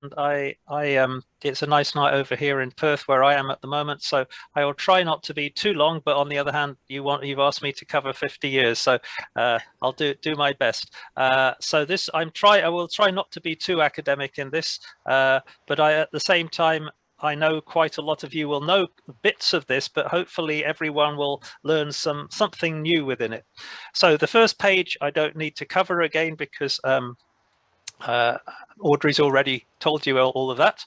it's a nice night over here in Perth where I am at the moment, so I will try not to be too long. But on the other hand, you've asked me to cover 50 years, so I'll do my best. So this I will try not to be too academic in this, but at the same time, I know quite a lot of you will know bits of this, but hopefully everyone will learn something new within it. So the first page I don't need to cover again because Audrey's already told you all of that.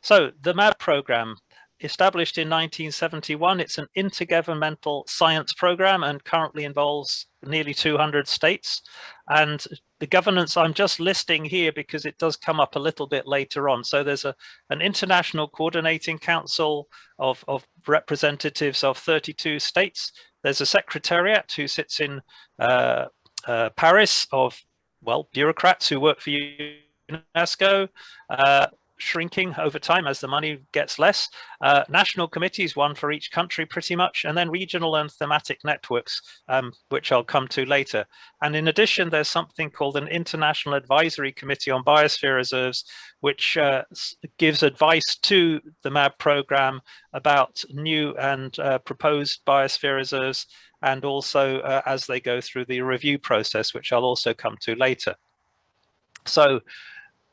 So the MAB programme, established in 1971, it's an intergovernmental science programme and currently involves nearly 200 states. And the governance I'm just listing here because it does come up a little bit later on. So there's an international coordinating council of representatives of 32 states. There's a secretariat who sits in Paris of, well, bureaucrats who work for UNESCO, shrinking over time as the money gets less. National committees, one for each country pretty much, and then regional and thematic networks, which I'll come to later. And in addition, there's something called an International Advisory Committee on Biosphere Reserves, which gives advice to the MAB programme about new and proposed biosphere reserves, and also as they go through the review process, which I'll also come to later. So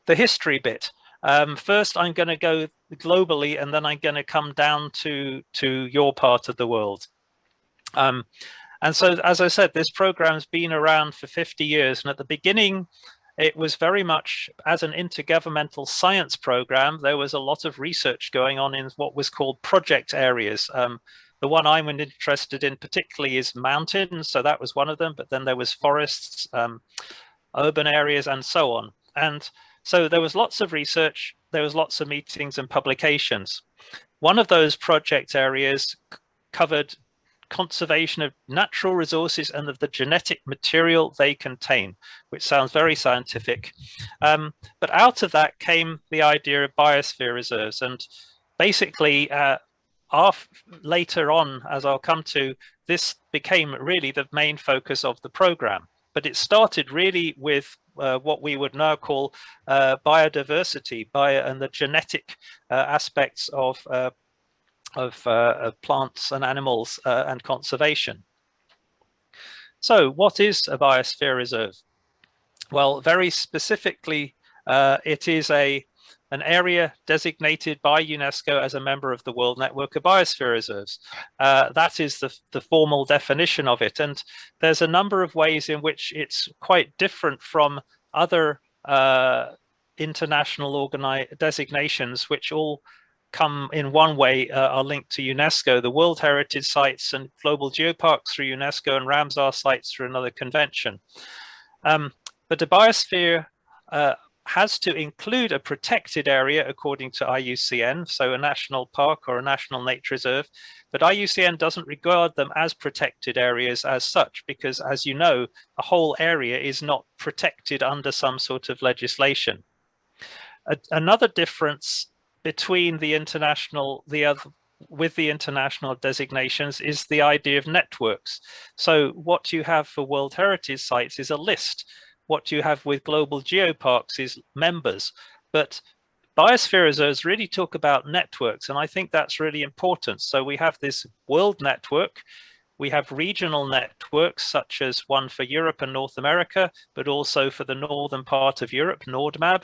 the history bit. First, I'm going to go globally, and then I'm going to come down to your part of the world. And so, as I said, this program's been around for 50 years. And at the beginning, it was very much as an intergovernmental science program. There was a lot of research going on in what was called project areas. The one I'm interested in particularly is mountains. So that was one of them. But then there was forests, urban areas, and so on. And so there was lots of research, there was lots of meetings and publications. One of those project areas covered conservation of natural resources and of the genetic material they contain, which sounds very scientific. But out of that came the idea of biosphere reserves. And basically, later on, as I'll come to, this became really the main focus of the program. But it started really with what we would now call biodiversity, and the genetic aspects of plants and animals and conservation. So what is a biosphere reserve? Well, very specifically, it is an area designated by UNESCO as a member of the World Network of Biosphere Reserves. That is the formal definition of it. And there's a number of ways in which it's quite different from other international designations, which all come in one way, are linked to UNESCO, the World Heritage Sites and Global Geoparks through UNESCO, and Ramsar sites through another convention. But a biosphere has to include a protected area according to IUCN, so a national park or a national nature reserve, but IUCN doesn't regard them as protected areas as such, because as you know, a whole area is not protected under some sort of legislation. Another difference between the international designations is the idea of networks. So what you have for World Heritage Sites is a list. What you have with global geoparks is members, but biosphere reserves really talk about networks, and I think that's really important. So we have this world network, we have regional networks such as one for Europe and North America, but also for the northern part of Europe, NordMab,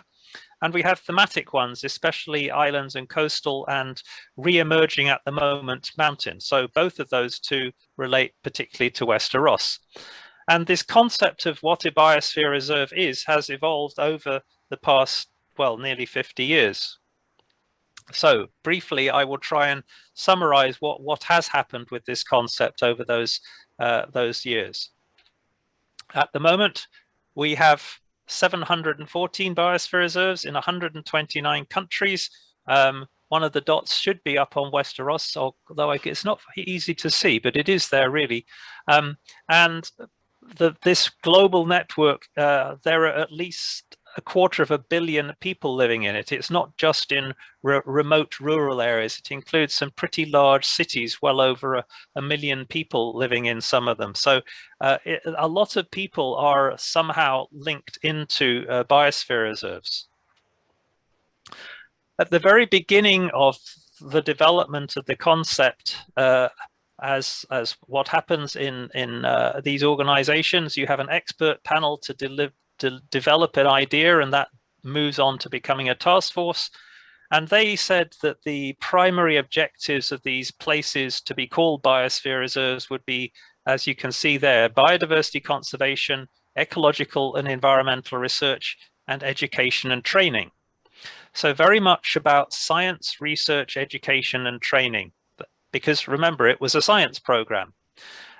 and we have thematic ones, especially islands and coastal, and re-emerging at the moment mountains. So both of those two relate particularly to Wester Ross. And this concept of what a biosphere reserve has evolved over the past, well, nearly 50 years. So briefly, I will try and summarize what has happened with this concept over those years. At the moment, we have 714 biosphere reserves in 129 countries. One of the dots should be up on Wester Ross, although it's not easy to see, but it is there really. And this global network, there are at least 250 million people living in it. It's not just in remote rural areas. It includes some pretty large cities, well over a million people living in some of them. So a lot of people are somehow linked into biosphere reserves. At the very beginning of the development of the concept, as what happens in these organizations, you have an expert panel to develop an idea, and that moves on to becoming a task force. And they said that the primary objectives of these places to be called biosphere reserves would be, as you can see there, biodiversity conservation, ecological and environmental research, and education and training. So very much about science, research, education, and training, because remember, it was a science program.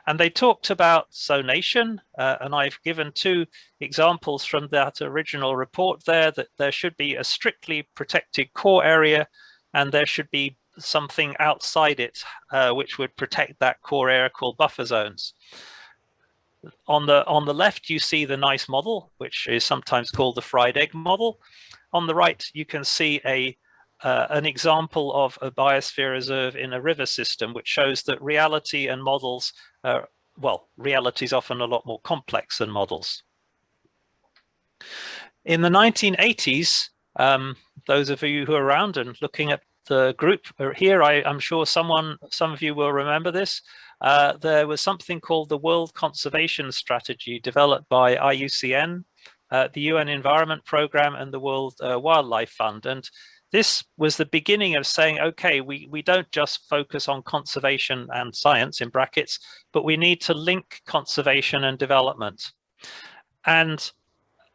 And they talked about zonation, and I've given two examples from that original report there, that there should be a strictly protected core area, and there should be something outside it which would protect that core area called buffer zones. On the left, you see the nice model, which is sometimes called the fried egg model. On the right, you can see an example of a biosphere reserve in a river system, which shows that reality and models, well, reality is often a lot more complex than models. In the 1980s, those of you who are around and looking at the group here, I'm sure some of you will remember this. There was something called the World Conservation Strategy developed by IUCN, the UN Environment Programme, and the World Wildlife Fund. And this was the beginning of saying, okay, we don't just focus on conservation and science in brackets, but we need to link conservation and development. And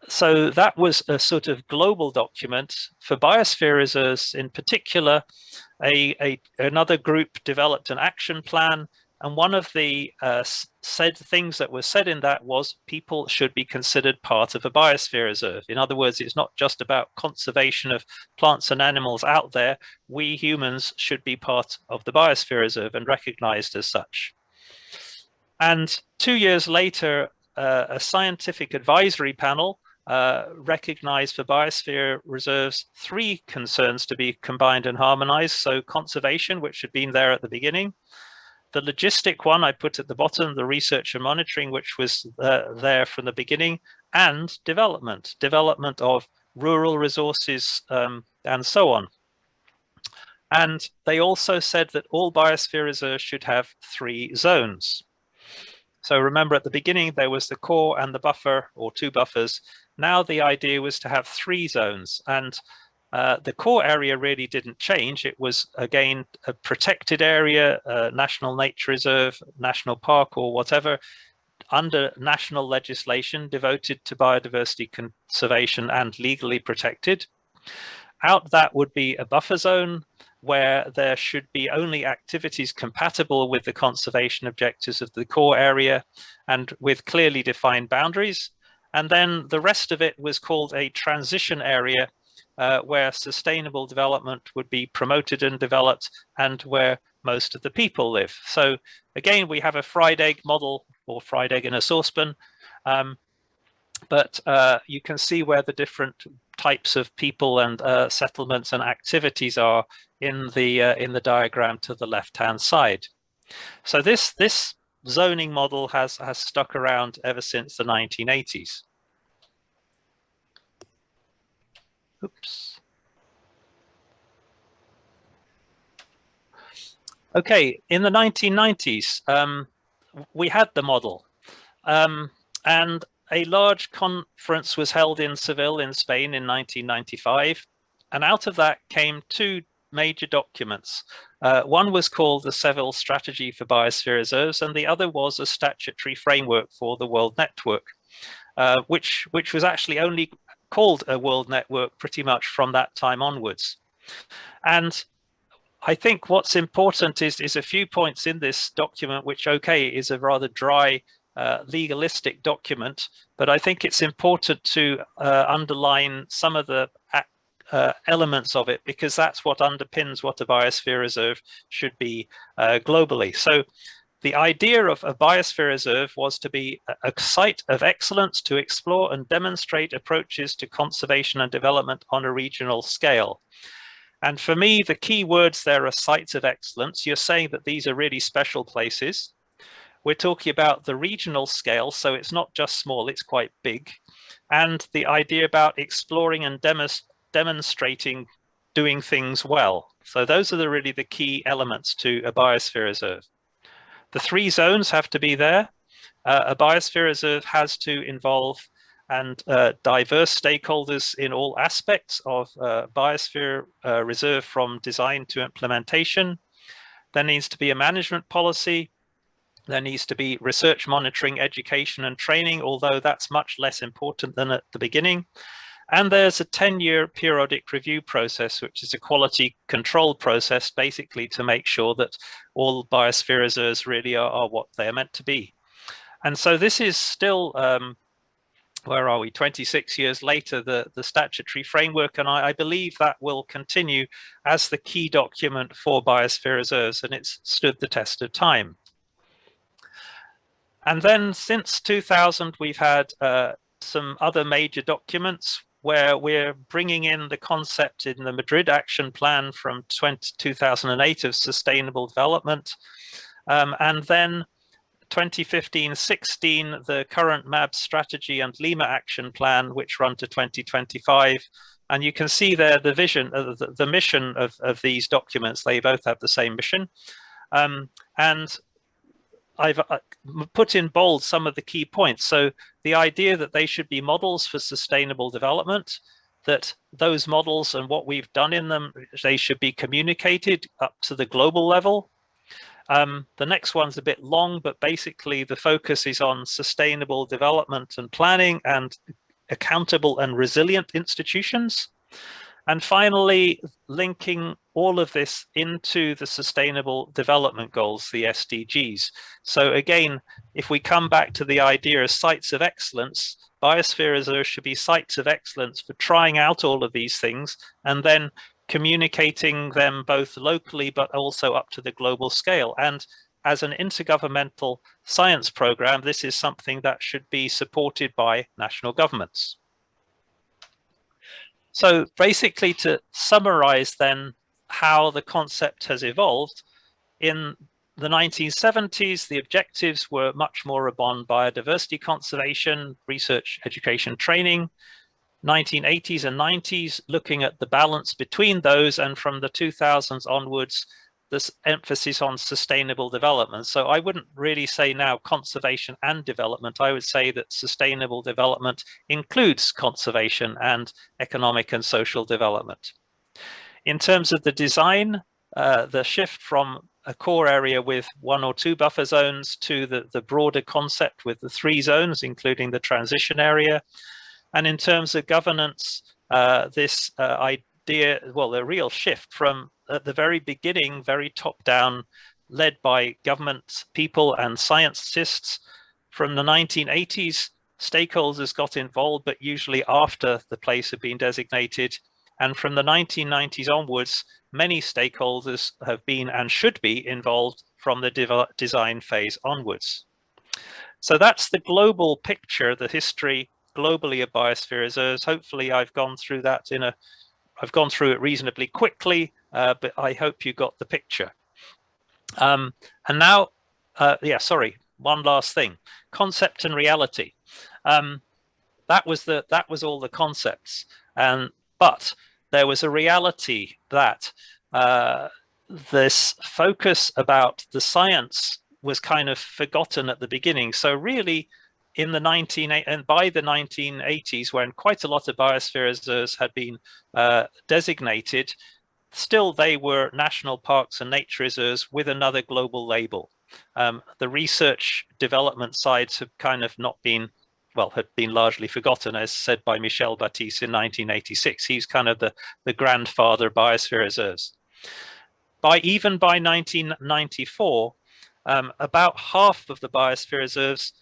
so that was a sort of global document. For biosphere reserves in particular, another group developed an action plan. And one of the things that was said in that was people should be considered part of a biosphere reserve. In other words, it's not just about conservation of plants and animals out there. We humans should be part of the biosphere reserve and recognized as such. And 2 years later, a scientific advisory panel recognized for biosphere reserves 3 concerns to be combined and harmonized. So conservation, which had been there at the beginning. The logistic one I put at the bottom, the research and monitoring, which was there from the beginning, and development of rural resources and so on. And they also said that all biosphere reserves should have 3 zones. So remember, at the beginning, there was the core and the buffer, or 2 buffers. Now the idea was to have 3 zones. And the core area really didn't change. It was, again, a protected area, national nature reserve, national park, or whatever, under national legislation devoted to biodiversity conservation and legally protected. Out that would be a buffer zone where there should be only activities compatible with the conservation objectives of the core area and with clearly defined boundaries. And then the rest of it was called a transition area, where sustainable development would be promoted and developed, and where most of the people live. So again, we have a fried egg model, or fried egg in a saucepan, but you can see where the different types of people and settlements and activities are in the diagram to the left-hand side. So this zoning model has stuck around ever since the 1980s. Oops. Okay, in the 1990s, we had the model, and a large conference was held in Seville in Spain in 1995, and out of that came 2 major documents. One was called the Seville Strategy for Biosphere Reserves, and the other was a statutory framework for the World Network, which was actually only called a World Network pretty much from that time onwards. And I think what's important is a few points in this document, which, okay, is a rather dry, legalistic document, but I think it's important to underline some of the elements of it, because that's what underpins what a biosphere reserve should be globally. So the idea of a biosphere reserve was to be a site of excellence to explore and demonstrate approaches to conservation and development on a regional scale. And for me, the key words there are sites of excellence. You're saying that these are really special places. We're talking about the regional scale, so it's not just small, it's quite big. And the idea about exploring and demonstrating doing things well. So those are really the key elements to a biosphere reserve. The 3 zones have to be there. A biosphere reserve has to involve diverse stakeholders in all aspects of biosphere reserve, from design to implementation. There needs to be a management policy. There needs to be research, monitoring, education, and training, although that's much less important than at the beginning. And there's a 10-year periodic review process, which is a quality control process, basically to make sure that all biosphere reserves really are what they're meant to be. And so this is still, where are we, 26 years later, the statutory framework, and I believe that will continue as the key document for biosphere reserves, and it's stood the test of time. And then since 2000, we've had some other major documents where we're bringing in the concept in the Madrid Action Plan from 2008 of sustainable development, and then 2015-16, the current MAB strategy and Lima Action Plan, which run to 2025. And you can see there the vision, the mission of these documents. They both have the same mission. And I've put in bold some of the key points. So the idea that they should be models for sustainable development, that those models and what we've done in them, they should be communicated up to the global level. The next one's a bit long, but basically the focus is on sustainable development and planning and accountable and resilient institutions. And finally, linking all of this into the Sustainable Development Goals, the SDGs. So again, if we come back to the idea of sites of excellence, biosphere reserves should be sites of excellence for trying out all of these things and then communicating them both locally but also up to the global scale. And as an intergovernmental science program, this is something that should be supported by national governments. So basically, to summarize then how the concept has evolved, in the 1970s, the objectives were much more upon biodiversity conservation, research, education, training. 1980s and 90s, looking at the balance between those, and from the 2000s onwards, this emphasis on sustainable development. So I wouldn't really say now conservation and development. I would say that sustainable development includes conservation and economic and social development. In terms of the design, the shift from a core area with 1 or 2 buffer zones to the broader concept with the 3 zones, including the transition area. And in terms of governance, this idea, well, a real shift from at the very beginning, very top-down, led by government people and scientists. From the 1980s, stakeholders got involved, but usually after the place had been designated. And from the 1990s onwards, many stakeholders have been and should be involved from the design phase onwards. So that's the global picture, the history globally of biosphere reserves. Hopefully I've gone through that I've gone through it reasonably quickly, but I hope you got the picture. And now, one last thing, concept and reality. That was all the concepts, but there was a reality that this focus about the science was kind of forgotten at the beginning. So really, in the by the 1980s, when quite a lot of biosphere reserves had been designated, still they were national parks and nature reserves with another global label. The research development sides have kind of not been, well, had been largely forgotten, as said by Michel Baptiste in 1986. He's kind of the grandfather of biosphere reserves. Even by 1994, about half of the biosphere reserves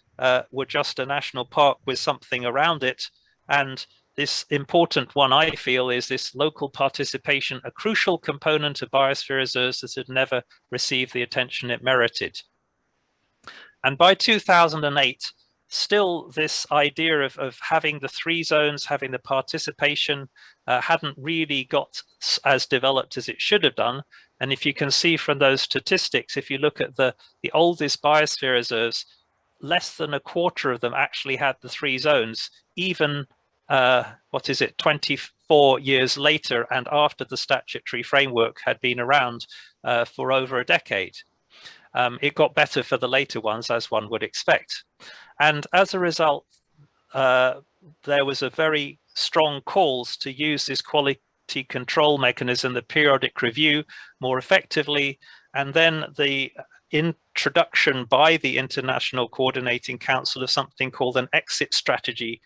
were just a national park with something around it. And this important one, I feel, is this local participation, a crucial component of biosphere reserves that had never received the attention it merited. And by 2008, still this idea of having the 3 zones, having the participation, hadn't really got as developed as it should have done. And if you can see from those statistics, if you look at the oldest biosphere reserves, less than a quarter of them actually had the 3 zones. Even 20 4 years later and after the statutory framework had been around for over a decade. It got better for the later ones, as one would expect. And as a result, there was a very strong calls to use this quality control mechanism, the periodic review, more effectively. And then the introduction by the International Coordinating Council of something called an exit strategy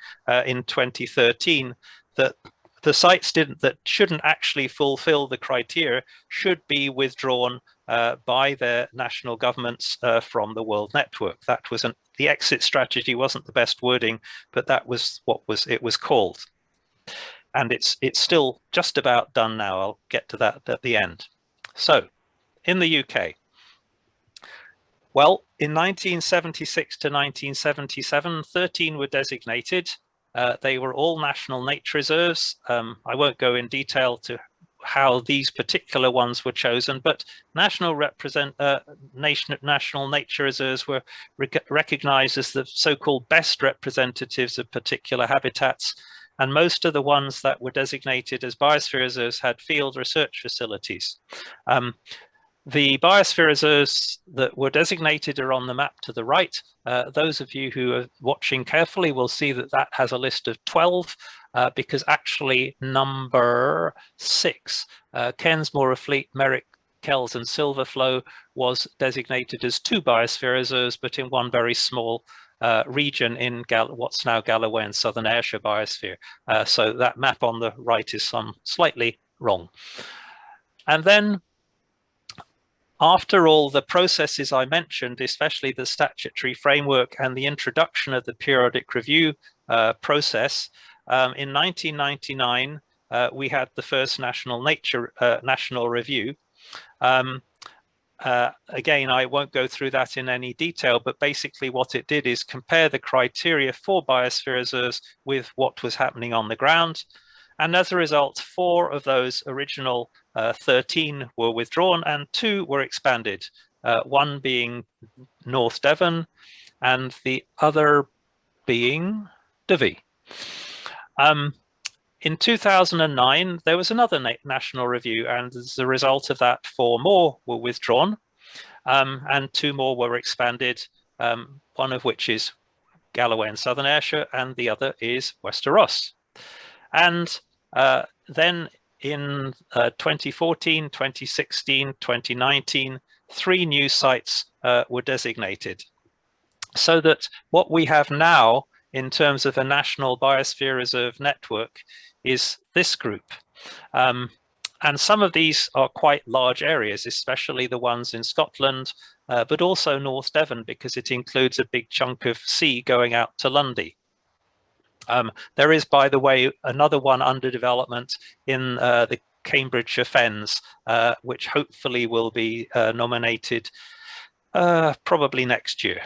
in 2013, that the sites that shouldn't actually fulfill the criteria should be withdrawn by their national governments from the World Network. That was the exit strategy wasn't the best wording, but that was what it was called. And it's still just about done now. I'll get to that at the end. So in the UK, well, in 1976 to 1977, 13 were designated. They were all national nature reserves. I won't go in detail to how these particular ones were chosen, but national nature reserves were recognized as the so-called best representatives of particular habitats. And most of the ones that were designated as biosphere reserves had field research facilities. The biosphere reserves that were designated are on the map to the right. Those of you who are watching carefully will see that that has a list of 12, because actually number 6, Kensmore, Fleet, Merrick, Kells and Silverflow was designated as 2 biosphere reserves, but in one very small region in what's now Galloway and Southern Ayrshire Biosphere. So that map on the right is slightly wrong. And then after all the processes I mentioned, especially the statutory framework and the introduction of the periodic review process, in 1999, we had the first national review. Again, I won't go through that in any detail, but basically what it did is compare the criteria for biosphere reserves with what was happening on the ground. And as a result, 4 of those original 13 were withdrawn and 2 were expanded, one being North Devon and the other being Dyfi. In 2009, there was another national review, and as a result of that, 4 more were withdrawn, and 2 more were expanded, one of which is Galloway and Southern Ayrshire, and the other is Wester Ross. And then in 2014, 2016, 2019, 3 new sites were designated. So that what we have now in terms of a national biosphere reserve network is this group. And some of these are quite large areas, especially the ones in Scotland, but also North Devon, because it includes a big chunk of sea going out to Lundy. There is, by the way, another one under development in the Cambridgeshire Fens, which hopefully will be nominated probably next year.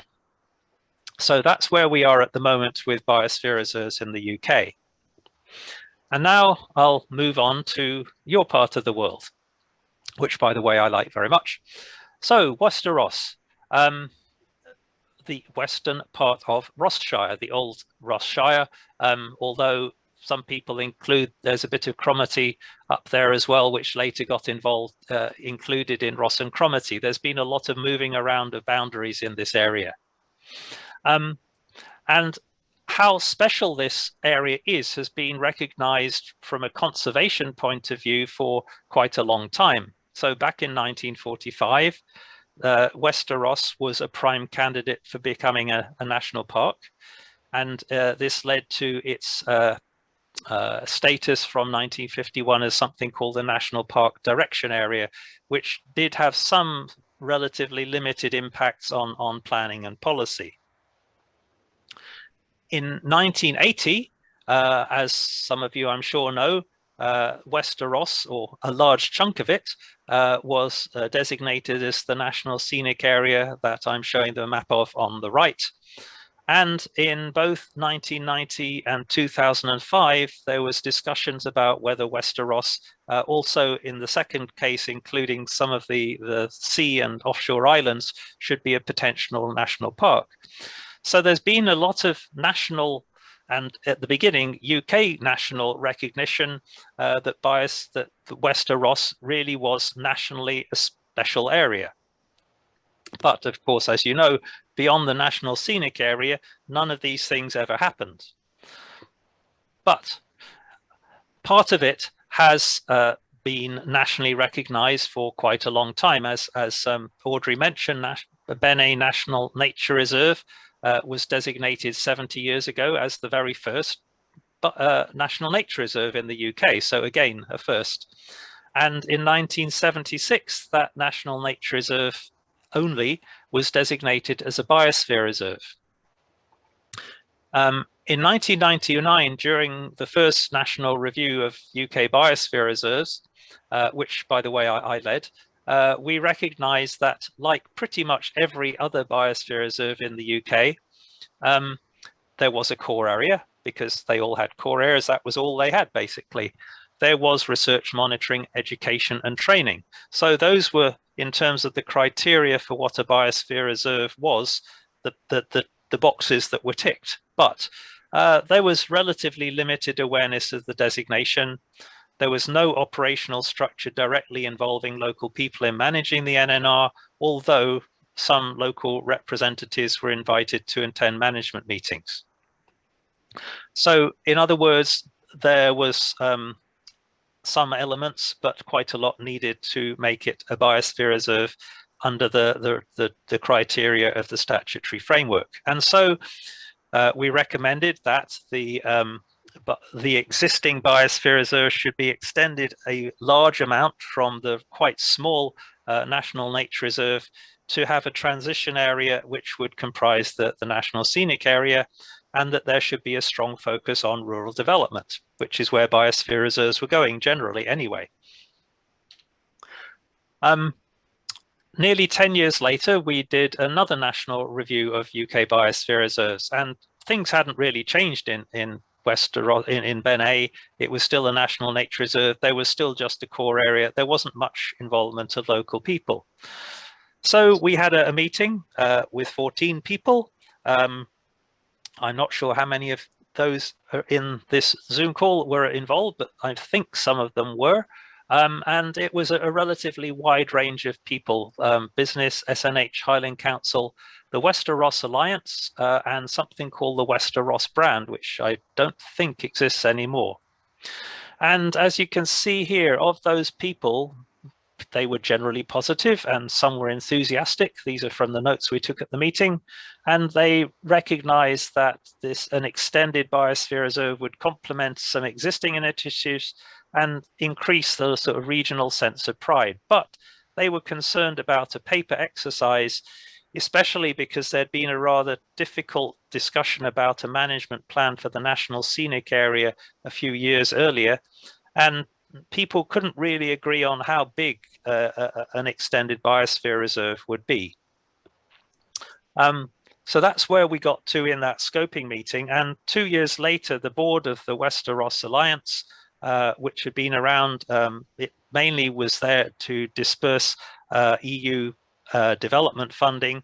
So that's where we are at the moment with biosphere reserves in the UK. And now I'll move on to your part of the world, which, by the way, I like very much. So Wester Ross, the western part of Ross-shire, the old Ross-shire, although some people include, there's a bit of Cromarty up there as well, which later got included in Ross and Cromarty. There's been a lot of moving around of boundaries in this area. And how special this area has been recognized from a conservation point of view for quite a long time. So back in 1945, Wester Ross was a prime candidate for becoming a national park. And this led to its status from 1951 as something called the National Park Direction Area, which did have some relatively limited impacts on planning and policy. In 1980, as some of you I'm sure know, Wester Ross, or a large chunk of it, was designated as the National Scenic Area that I'm showing the map of on the right. And in both 1990 and 2005, there was discussions about whether Wester Ross, also in the second case, including some of the sea and offshore islands, should be a potential national park. So there's been a lot of national and at the beginning, UK national recognition that Wester Ross really was nationally a special area. But of course, as you know, beyond the national scenic area, none of these things ever happened. But part of it has been nationally recognized for quite a long time. As Audrey mentioned, Benay National Nature Reserve was designated 70 years ago as the very first national nature reserve in the UK. So again, a first. And in 1976, that national nature reserve only was designated as a biosphere reserve. In 1999, during the first national review of UK biosphere reserves, which, by the way, I led, we recognized that, like pretty much every other biosphere reserve in the UK, there was a core area, because they all had core areas. That was all they had, basically. There was research, monitoring, education, and training. So those were, in terms of the criteria for what a biosphere reserve was, the boxes that were ticked. But there was relatively limited awareness of the designation. There was no operational structure directly involving local people in managing the NNR, although some local representatives were invited to attend management meetings. So in other words, there was some elements, but quite a lot needed to make it a biosphere reserve under the criteria of the statutory framework. And so we recommended that the existing biosphere reserve should be extended a large amount from the quite small national nature reserve to have a transition area which would comprise the national scenic area, and that there should be a strong focus on rural development, which is where biosphere reserves were going generally anyway. Nearly 10 years later, we did another national review of UK biosphere reserves, and things hadn't really changed in Wester Ross, in Benay. It was still a national nature reserve. There was still just a core area. There wasn't much involvement of local people. So we had a meeting with 14 people. I'm not sure how many of those are in this Zoom call were involved, but I think some of them were. And it was a relatively wide range of people, business, SNH, Highland Council, the Wester Ross Alliance, and something called the Wester Ross brand, which I don't think exists anymore. And as you can see here, of those people, they were generally positive and some were enthusiastic. These are from the notes we took at the meeting. And they recognized that an extended biosphere reserve would complement some existing initiatives and increase the sort of regional sense of pride. But they were concerned about a paper exercise, especially because there'd been a rather difficult discussion about a management plan for the national scenic area a few years earlier. And people couldn't really agree on how big an extended biosphere reserve would be. So that's where we got to in that scoping meeting. And 2 years later, the board of the Wester Ross Alliance, which had been around, it mainly was there to disperse EU development funding,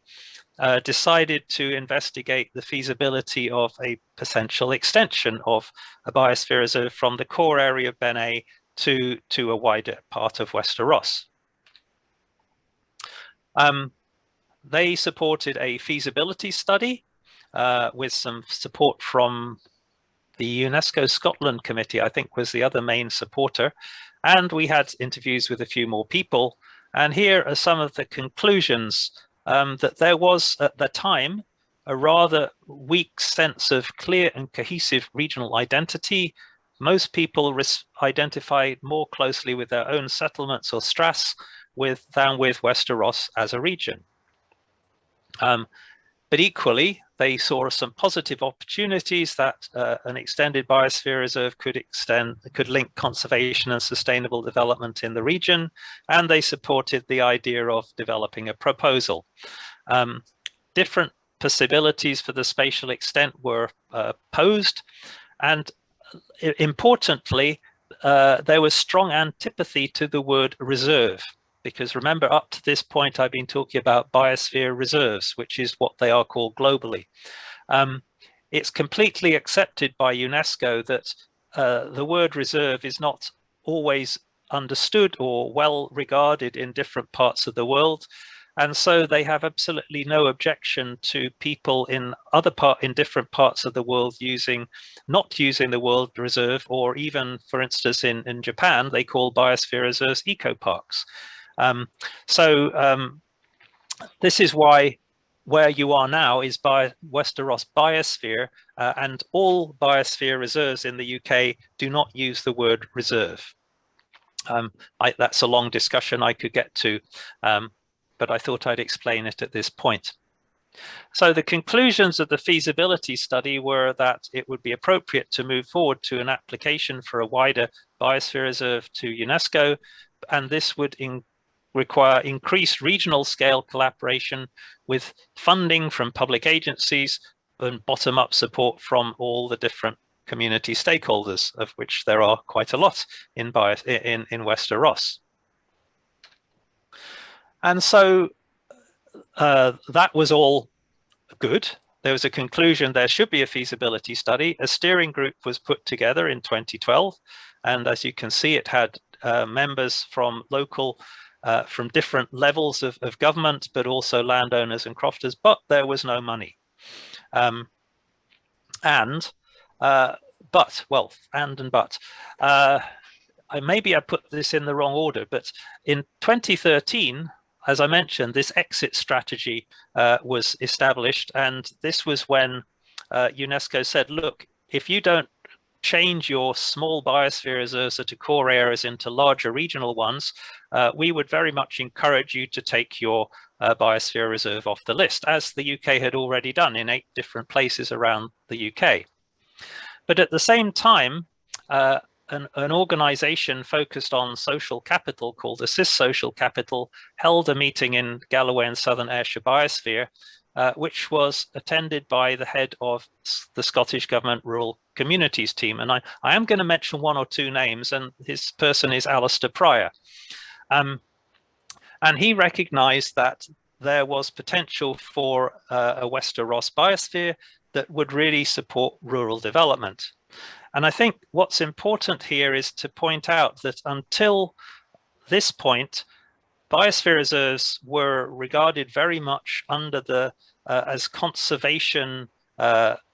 decided to investigate the feasibility of a potential extension of a biosphere reserve from the core area of Benay to a wider part of Wester Ross. They supported a feasibility study with some support from the UNESCO Scotland Committee, I think was the other main supporter. And we had interviews with a few more people. And here are some of the conclusions that there was at the time a rather weak sense of clear and cohesive regional identity. Most people identified more closely with their own settlements or straths than with Wester Ross as a region. But equally, they saw some positive opportunities that an extended biosphere reserve could link conservation and sustainable development in the region, and they supported the idea of developing a proposal. Different possibilities for the spatial extent were posed, and importantly, there was strong antipathy to the word reserve. Because remember, up to this point, I've been talking about biosphere reserves, which is what they are called globally. it's completely accepted by UNESCO that the word reserve is not always understood or well regarded in different parts of the world. And so they have absolutely no objection to people in different parts of the world not using the word reserve, or even, for instance, in Japan, they call biosphere reserves eco-parks. This is why where you are now is by Wester Ross Biosphere, and all biosphere reserves in the UK do not use the word reserve. That's a long discussion I could get to, but I thought I'd explain it at this point. So the conclusions of the feasibility study were that it would be appropriate to move forward to an application for a wider biosphere reserve to UNESCO, and this would require increased regional scale collaboration with funding from public agencies and bottom-up support from all the different community stakeholders, of which there are quite a lot in Wester Ross. And so that was all good. There was a conclusion there should be a feasibility study. A steering group was put together in 2012, and as you can see, it had members from from different levels of government, but also landowners and crofters, but there was no money. Maybe I put this in the wrong order, but in 2013, as I mentioned, this exit strategy was established, and this was when UNESCO said, look, if you don't change your small biosphere reserves to core areas into larger regional ones, we would very much encourage you to take your biosphere reserve off the list, as the UK had already done in 8 different places around the UK. But at the same time, an organization focused on social capital called Assist Social Capital held a meeting in Galloway and Southern Ayrshire Biosphere, which was attended by the head of the Scottish Government Rural Communities team. And I am going to mention 1 or 2 names, and his person is Alistair Pryor. And he recognized that there was potential for a Wester Ross Biosphere that would really support rural development. And I think what's important here is to point out that until this point, biosphere reserves were regarded very much under as conservation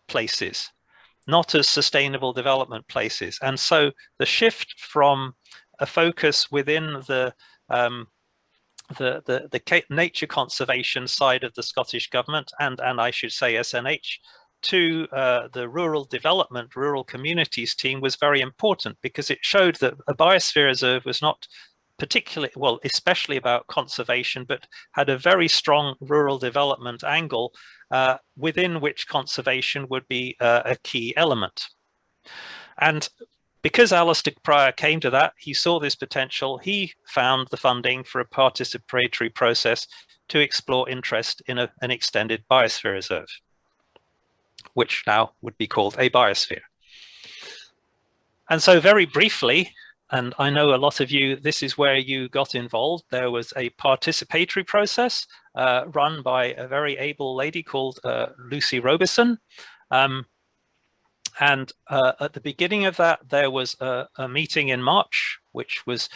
places, not as sustainable development places. And so the shift from a focus within the nature conservation side of the Scottish government, and I should say SNH, to the rural development, rural communities team was very important, because it showed that a biosphere reserve was not particularly, well, especially about conservation, but had a very strong rural development angle within which conservation would be a key element. And because Alistair Pryor came to that, he saw this potential, he found the funding for a participatory process to explore interest in an extended biosphere reserve, which now would be called a biosphere. And so very briefly, and I know a lot of you, this is where you got involved, there was a participatory process run by a very able lady called Lucy Robeson. And at the beginning of that, there was a meeting in March, which was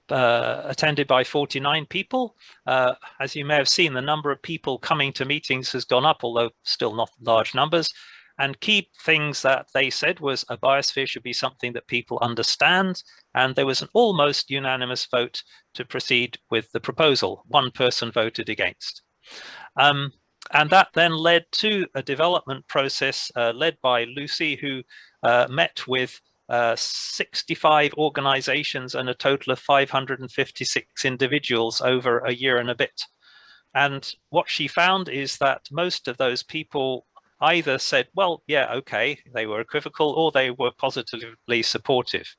attended by 49 people. As you may have seen, the number of people coming to meetings has gone up, although still not large numbers. And key things that they said was a biosphere should be something that people understand. And there was an almost unanimous vote to proceed with the proposal. 1 person voted against. And that then led to a development process led by Lucy, who met with 65 organizations and a total of 556 individuals over a year and a bit. And what she found is that most of those people either said, well, yeah, okay, they were equivocal, or they were positively supportive.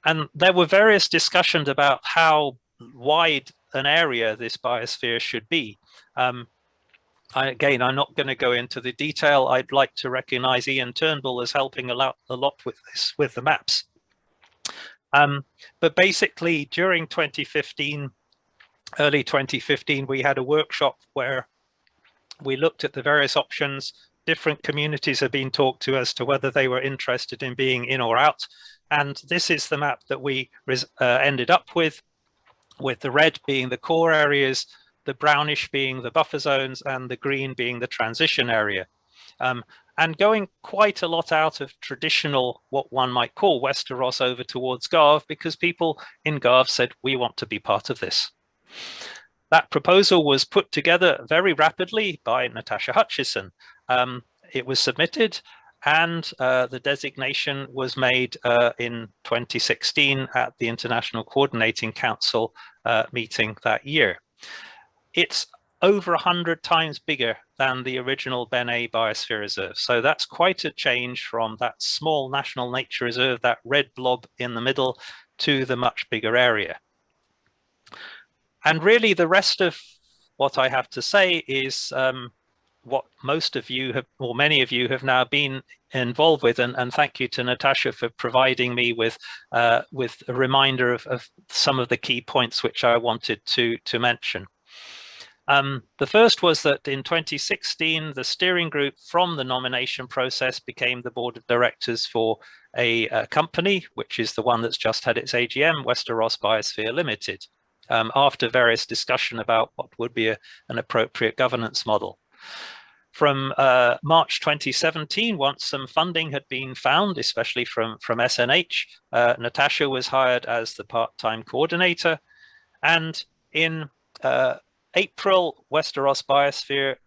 And there were various discussions about how wide an area this biosphere should be. Again, I'm not going to go into the detail. I'd like to recognize Ian Turnbull as helping a lot with this, with the maps. But basically, during 2015, early 2015, we had a workshop where we looked at the various options different communities have been talked to as to whether they were interested in being in or out. And this is the map that we ended up with the red being the core areas, the brownish being the buffer zones, and the green being the transition area. And going quite a lot out of traditional, what one might call Wester Ross, over towards Garve, because people in Garve said, we want to be part of this. That proposal was put together very rapidly by Natasha Hutchison. It was submitted, and the designation was made in 2016 at the International Coordinating Council meeting that year. It's over 100 times bigger than the original Benet Biosphere Reserve. So that's quite a change from that small national nature reserve, that red blob in the middle, to the much bigger area. And really the rest of what I have to say is what most of you have, or many of you have now been involved with, and thank you to Natasha for providing me with a reminder of some of the key points which I wanted to mention. The first was that in 2016, the steering group from the nomination process became the board of directors for a company, which is the one that's just had its AGM, Wester Ross Biosphere Limited, after various discussion about what would be an appropriate governance model. From March 2017, once some funding had been found, especially from SNH, Natasha was hired as the part-time coordinator. And in April, Wester Ross Biosphere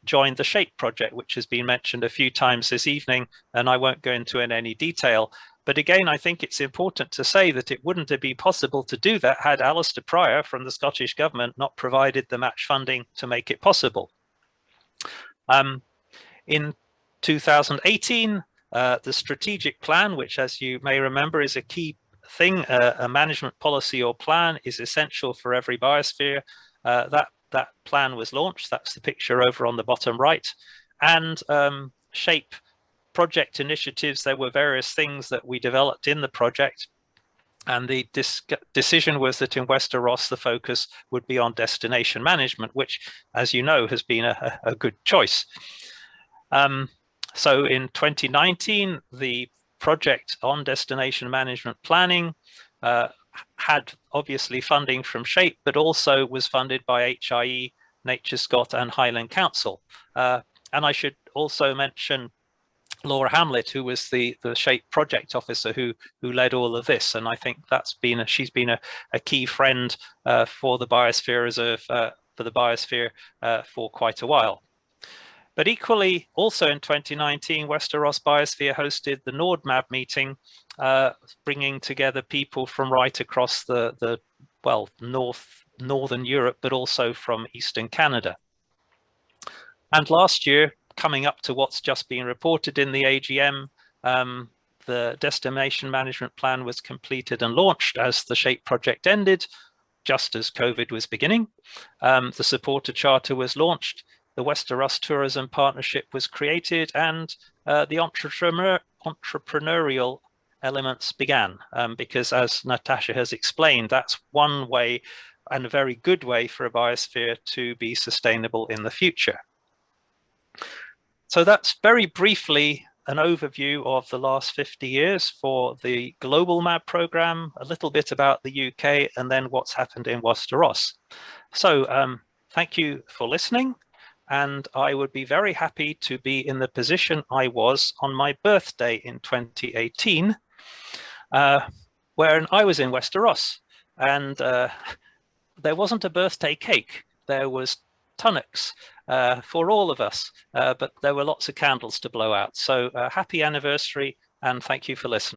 joined the SHAPE project, which has been mentioned a few times this evening, and I won't go into in any detail. But again, I think it's important to say that it wouldn't have been possible to do that had Alistair Pryor from the Scottish Government not provided the match funding to make it possible. In 2018, the strategic plan, which, as you may remember, is a key thing, a management policy or plan is essential for every biosphere. That plan was launched. That's the picture over on the bottom right. And SHAPE project initiatives, there were various things that we developed in the project. And the decision was that in Wester Ross, the focus would be on destination management, which, as you know, has been a good choice. So in 2019, the project on destination management planning had obviously funding from SHAPE, but also was funded by HIE, NatureScot and Highland Council. And I should also mention Laura Hamlet, who was the SHAPE project officer who led all of this. And I think she's been a key friend for the Biosphere Reserve, for the Biosphere for quite a while. But equally, also in 2019, Wester Ross Biosphere hosted the NordMAB meeting, bringing together people from right across the northern Europe, but also from Eastern Canada. And last year, coming up to what's just been reported in the AGM, the destination management plan was completed and launched as the SHAPE project ended, just as COVID was beginning. The supporter charter was launched, the Wester Ross Tourism Partnership was created, and the entrepreneurial elements began, because as Natasha has explained, that's one way and a very good way for a biosphere to be sustainable in the future. So that's very briefly an overview of the last 50 years for the global MAB programme, a little bit about the UK, and then what's happened in Wester Ross. So thank you for listening. And I would be very happy to be in the position I was on my birthday in 2018, where I was in Wester Ross. And there wasn't a birthday cake. There was tunnocks for all of us, but there were lots of candles to blow out. So happy anniversary, and thank you for listening.